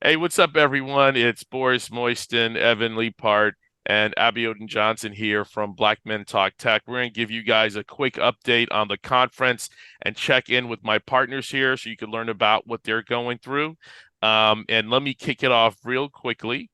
Hey, what's up, everyone? It's Boris, Moyston, Evan, Leaphart, and Abiodun Johnson here from Black Men Talk Tech. We're going to give you guys a quick update on the conference and check in with my partners here so you can learn about what they're going through. And let me kick it off real quickly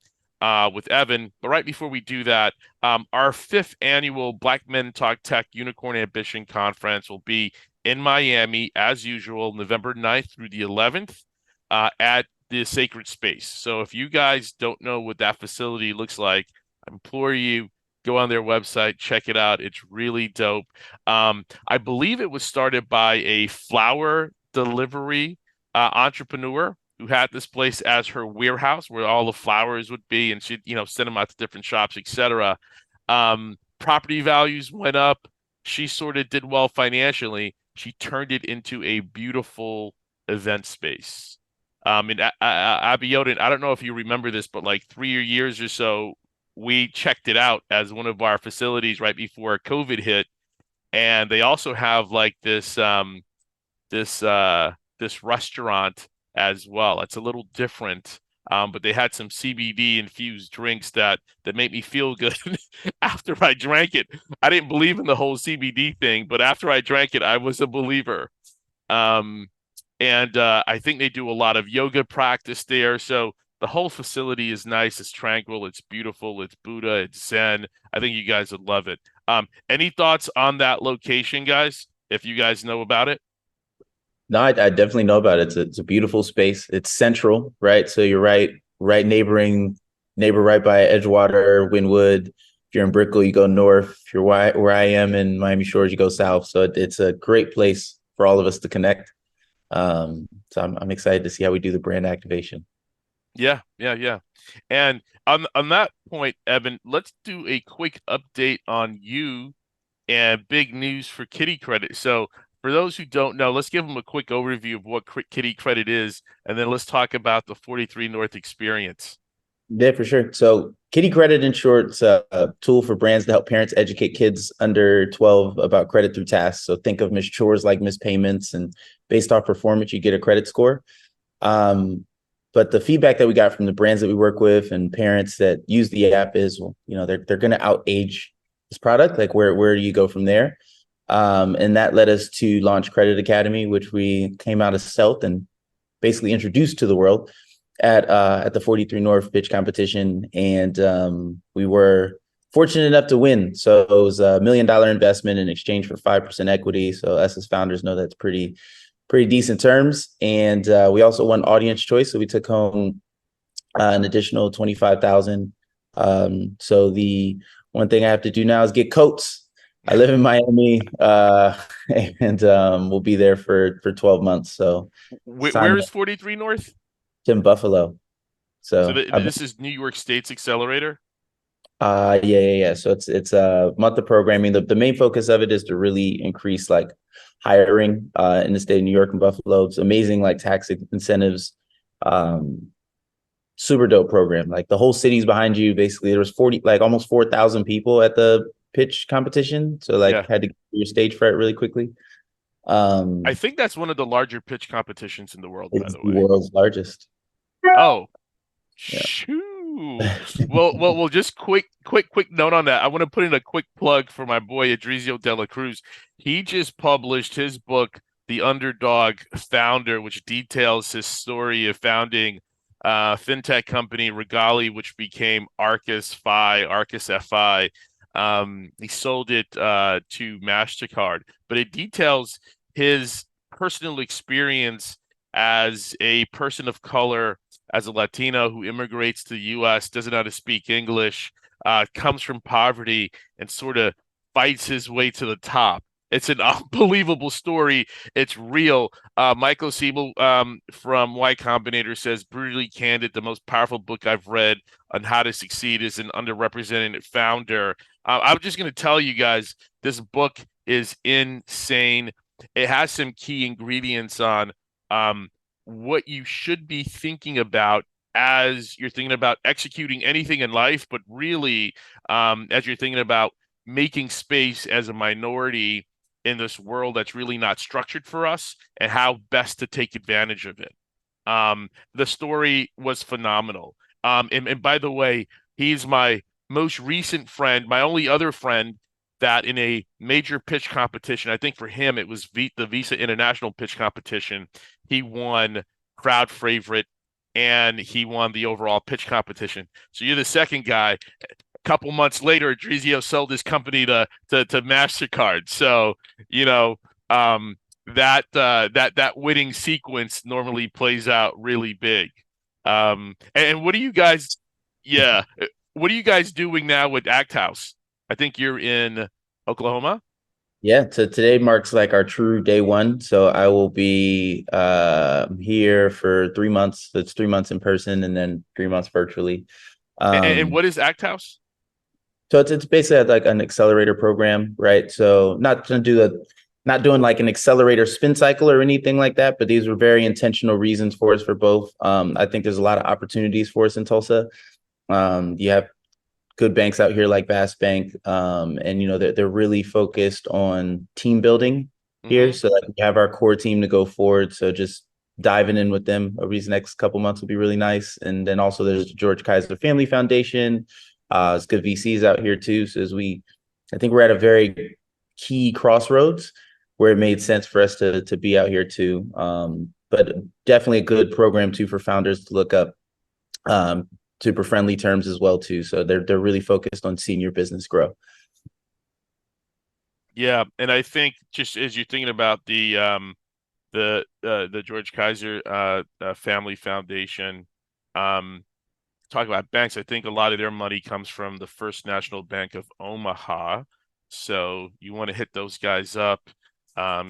with Evan. But right before we do that, our fifth annual Black Men Talk Tech Unicorn Ambition Conference will be in Miami, as usual, November 9th through the 11th at the sacred space. So if you guys don't know what that facility looks like, I implore you, go on their website, check it out. It's really dope. I believe it was started by a flower delivery entrepreneur who had this place as her warehouse where all the flowers would be, and she'd, send them out to different shops, etc. Property values went up. She sort of did well financially. She turned it into a beautiful event space. And Abiodun, I don't know if you remember this, but like 3 years or so, we checked it out as one of our facilities right before COVID hit, and they also have like this restaurant as well. It's a little different, but they had some CBD infused drinks that made me feel good after I drank it. I didn't believe in the whole CBD thing, but after I drank it, I was a believer. Um, and I think they do a lot of yoga practice there. So the whole facility is nice. It's tranquil. It's beautiful. It's Buddha. It's Zen. I think you guys would love it. Any thoughts on that location, guys? If you guys know about it? No, I definitely know about it. It's a beautiful space. It's central, right? So you're right neighbor right by Edgewater, Wynwood. If you're in Brickell, you go north. If you're where I am in Miami Shores, you go south. So it's a great place for all of us to connect. So I'm excited to see how we do the brand activation. Yeah, yeah, yeah. And on that point, Evan, let's do a quick update on you and big news for Kitty Credit. So, for those who don't know, let's give them a quick overview of what Kitty Credit is, and then let's talk about the 43 North experience. Yeah, for sure. So Kitty Credit in short, is a tool for brands to help parents educate kids under 12 about credit through tasks. So think of missed chores like missed payments, and based off performance, you get a credit score. But the feedback that we got from the brands that we work with and parents that use the app is, well, they're going to outage this product. Like where do you go from there? And that led us to launch Credit Academy, which we came out of stealth and basically introduced to the world at the 43 North pitch competition, and we were fortunate enough to win. So it was $1 million investment in exchange for 5% equity. So us as founders know that's pretty decent terms. And we also won audience choice, so we took home an additional 25,000. So the one thing I have to do now is get coats. I live in Miami, and we'll be there for 12 months. So it's time Where is 43 North? to in Buffalo. So So I've this is New York State's accelerator. yeah. So it's a month of programming. The main focus of it is to really increase like hiring in the state of New York and Buffalo. It's amazing, like tax incentives. Um, Super dope program. Like the whole city's behind you. Basically, there was 40, like almost 4,000 people at the pitch competition. So like Yeah, had to get your stage fright really quickly. I Um, think that's one of the larger pitch competitions in the world, by it's the the way. world's largest. Oh, Yeah. shoo. Well, just quick note on that. I want to put in a quick plug for my boy Edrizio de la Cruz. He just published his book, The Underdog Founder, which details his story of founding fintech company Regali, which became Arcus FI. He sold it to MasterCard, but it details his personal experience as a person of color, as a Latino who immigrates to the U.S., doesn't know how to speak English, comes from poverty, and sort of fights his way to the top. It's an unbelievable story. It's real. Michael Siebel from Y Combinator says, brutally candid, the most powerful book I've read on how to succeed as an underrepresented founder. I'm just going to tell you guys, this book is insane. It has some key ingredients on um, what you should be thinking about as you're thinking about executing anything in life, but really, as you're thinking about making space as a minority in this world that's really not structured for us and how best to take advantage of it. The story was phenomenal. And by the way, he's my most recent friend, my only other friend that in a major pitch competition, I think for him it was the Visa International Pitch Competition. He won crowd favorite and he won the overall pitch competition. So you're the second guy. A couple months later, Edrizio sold his company to MasterCard. So, you know, um, that winning sequence normally plays out really big. And what are you guys? Yeah, what are you guys doing now with Act House? I think you're in Oklahoma. Yeah, so today marks like our true day one. So I will be here for 3 months. So it's 3 months in person and then 3 months virtually. And Um, what is Act House? so it's basically like an accelerator program, right? So not doing like an accelerator spin cycle or anything like that, but these were very intentional reasons for us for both. I think there's a lot of opportunities for us in Tulsa. You have good banks out here like Bass Bank, and they're really focused on team building here. Hmm. So like we have our core team to go forward. So just diving in with them over these next couple months will be really nice. And then also there's the George Kaiser Family Foundation. It's good VCs out here too. So I think we're at a very key crossroads where it made sense for us to be out here too. But definitely a good program too for founders to look up. Super friendly terms as well too. So they're really focused on seeing your business grow. Yeah, and I think just as you're thinking about the George Kaiser Family Foundation, talk about banks. I think a lot of their money comes from the First National Bank of Omaha. So you want to hit those guys up,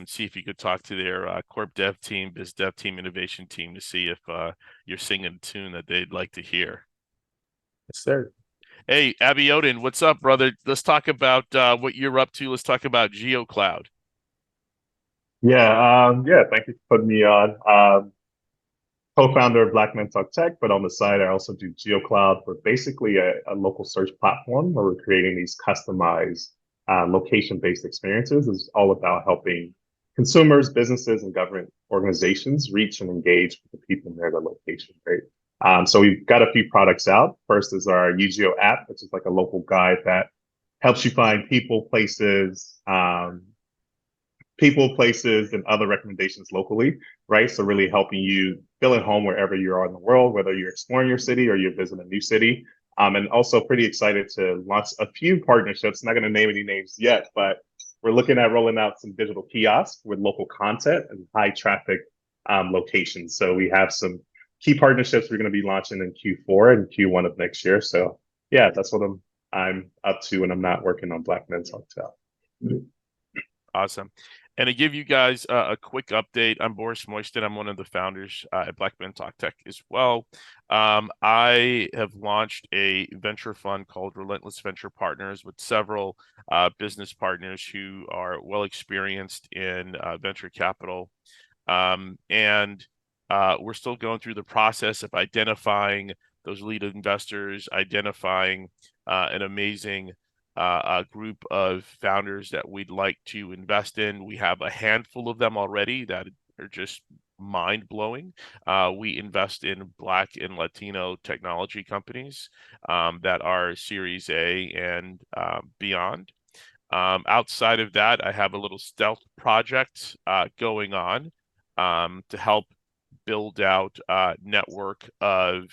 see if you could talk to their corp dev team, biz dev team, innovation team to see if you're singing a tune that they'd like to hear. Yes, sir. Hey, Abiodun, what's up, brother? Let's talk about what you're up to. Let's talk about GeoCloud. Yeah, thank you for putting me on. Co-founder of Black Men Talk Tech, but on the side, I also do GeoCloud. We're basically a local search platform where we're creating these customized location-based experiences. It's all about helping consumers, businesses, and government organizations reach and engage with the people near their location, right? So we've got a few products out. First is our UGeo app, which is like a local guide that helps you find people, places, and other recommendations locally, right? So really helping you feel at home wherever you are in the world, whether you're exploring your city or you're visiting a new city. And also pretty excited to launch a few partnerships. Not going to name any names yet, but we're looking at rolling out some digital kiosks with local content and high traffic locations. So we have some key partnerships we're going to be launching in Q4 and Q1 of next year. So yeah, that's what I'm up to when I'm not working on Black Men Talk Tech. Awesome. And to give you guys a quick update, I'm Boris Moyston. I'm one of the founders at Black Men Talk Tech as well. I have launched a venture fund called Relentless Venture Partners with several business partners who are well experienced in venture capital. And we're still going through the process of identifying those lead investors, identifying an amazing a group of founders that we'd like to invest in. We have a handful of them already that are just mind blowing. We invest in Black and Latino technology companies that are Series A and beyond. Outside of that, I have a little stealth project going on to help build out a network of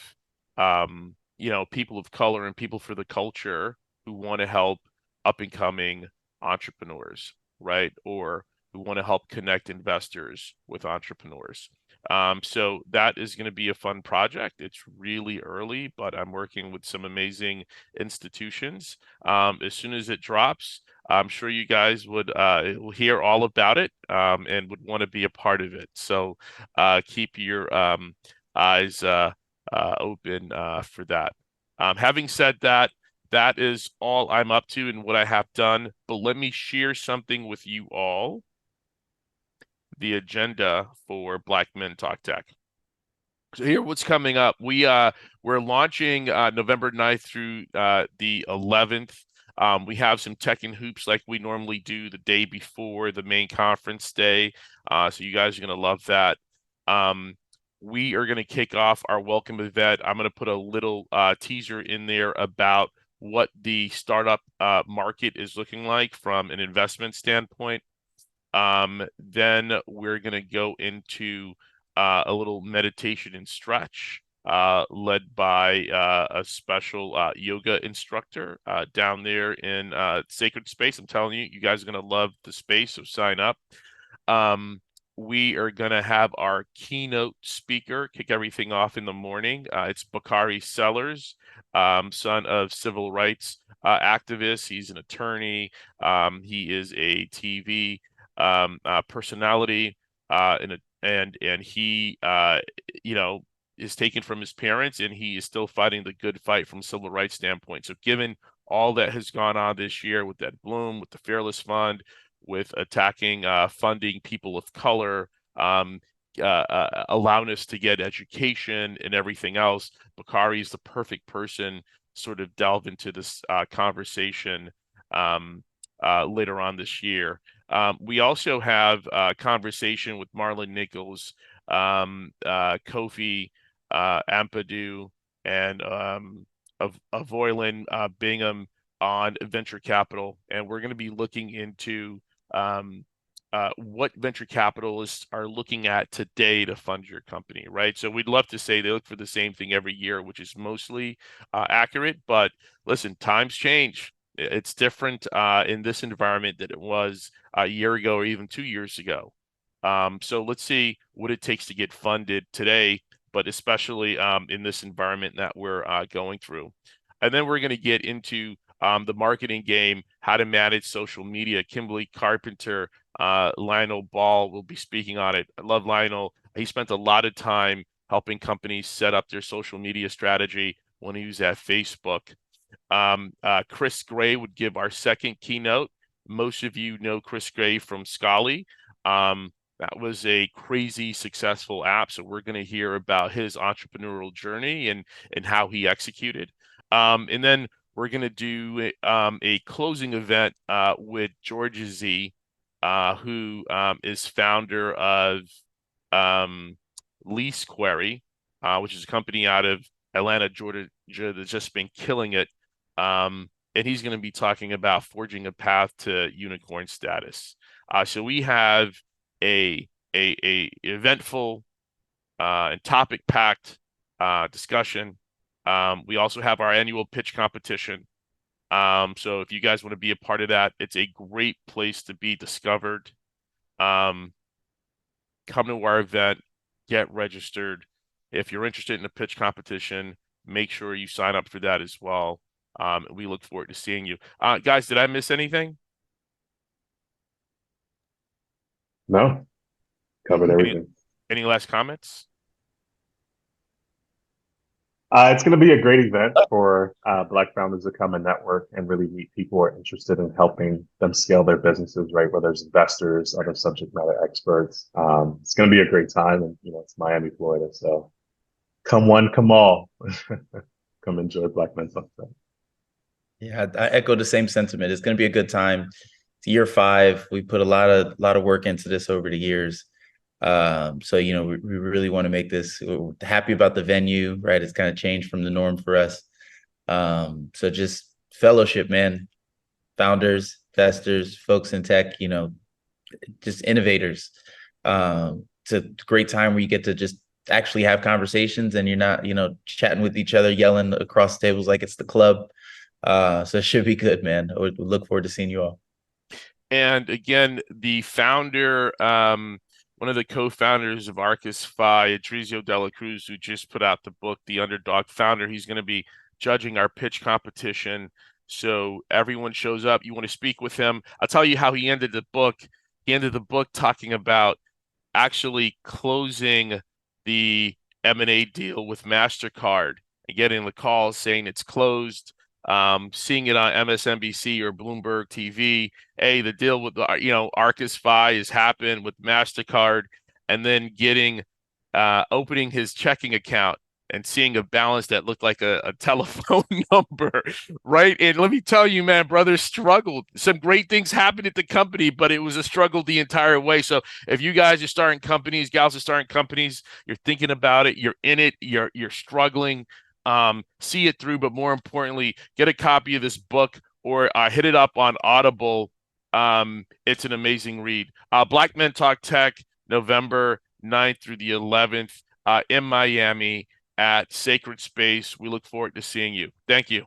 people of color and people for the culture who want to help up and coming entrepreneurs, right? Or who want to help connect investors with entrepreneurs. So that is going to be a fun project. It's really early, but I'm working with some amazing institutions. As soon as it drops, I'm sure you guys would will hear all about it and would want to be a part of it. So keep your eyes open for that. Having said that, that is all I'm up to and what I have done. But let me share something with you all. The agenda for Black Men Talk Tech. So here, what's coming up? We're launching November 9th through the 11th. We have some tech and hoops like we normally do the day before the main conference day. So you guys are gonna love that. we are going to kick off our welcome event. I'm going to put a little teaser in there about what the startup market is looking like from an investment standpoint. Then we're going to go into a little meditation and stretch led by a special yoga instructor down there in Sacred Space. I'm telling you, you guys are going to love the space, so sign up. We are going to have our keynote speaker kick everything off in the morning. It's Bakari Sellers, son of civil rights activist. He's an attorney. He is a TV personality, and he, is taken from his parents, and he is still fighting the good fight from a civil rights standpoint. So, given all that has gone on this year with Ed Bloom, with the Fearless Fund, with attacking funding people of color, allowing us to get education and everything else, Bakari is the perfect person to sort of delve into this conversation later on this year. We also have a conversation with Marlon Nichols, Kofi Ampadu, and Avoylan Bingham on venture capital. And we're going to be looking into what venture capitalists are looking at today to fund your company, right? So we'd love to say they look for the same thing every year, which is mostly accurate. But listen, times change. It's different in this environment than it was a year ago or even 2 years ago. So let's see what it takes to get funded today, but especially in this environment that we're going through. And then we're going to get into the marketing game, how to manage social media. Kimberly Carpenter, Lionel Ball will be speaking on it. I love Lionel. He spent a lot of time helping companies set up their social media strategy when he was at Facebook. Chris Gray would give our second keynote. Most of you know Chris Gray from Scally. That was a crazy successful app. So we're going to hear about his entrepreneurial journey and how he executed. And then we're going to do a closing event with George Z, who is founder of Lease Query, which is a company out of Atlanta, Georgia, that's just been killing it. And he's going to be talking about forging a path to unicorn status. So we have a eventful and topic-packed discussion. We also have our annual pitch competition. So if you guys want to be a part of that, it's a great place to be discovered. Come to our event, get registered. If you're interested in a pitch competition, make sure you sign up for that as well. We look forward to seeing you. Guys, did I miss anything? No, covered everything. Any last comments? It's going to be a great event for Black founders to come and network and really meet people who are interested in helping them scale their businesses, right? Whether it's investors, other subject matter experts. It's going to be a great time, and it's Miami, Florida, so come one, come all. Come enjoy Black Men Talk. Yeah, I echo the same sentiment. It's going to be a good time. It's year 5. We put a lot of work into this over the years. So, we really want to make this. We're happy about the venue, right? It's kind of changed from the norm for us. So just fellowship, man. Founders, investors, folks in tech, just innovators. It's a great time where you get to just actually have conversations and you're not, chatting with each other, yelling across tables like it's the club. So it should be good, man. We look forward to seeing you all. And again, the founder, one of the co-founders of Arcus Phi, Edrizio de la Cruz, who just put out the book, The Underdog Founder, he's going to be judging our pitch competition. So everyone shows up. You want to speak with him. I'll tell you how he ended the book. He ended the book talking about actually closing the M&A deal with MasterCard and getting the call saying it's closed. Seeing it on MSNBC or Bloomberg TV, hey, the deal with Arcus Phi has happened with MasterCard, and then opening his checking account and seeing a balance that looked like a telephone number, right? And let me tell you, man, brothers struggled. Some great things happened at the company, but it was a struggle the entire way. So if you guys are starting companies, gals are starting companies, you're thinking about it, you're in it, you're struggling, see it through, but more importantly, get a copy of this book or hit it up on Audible. It's an amazing read. Black Men Talk Tech, November 9th through the 11th in Miami at Sacred Space. We look forward to seeing you. Thank you.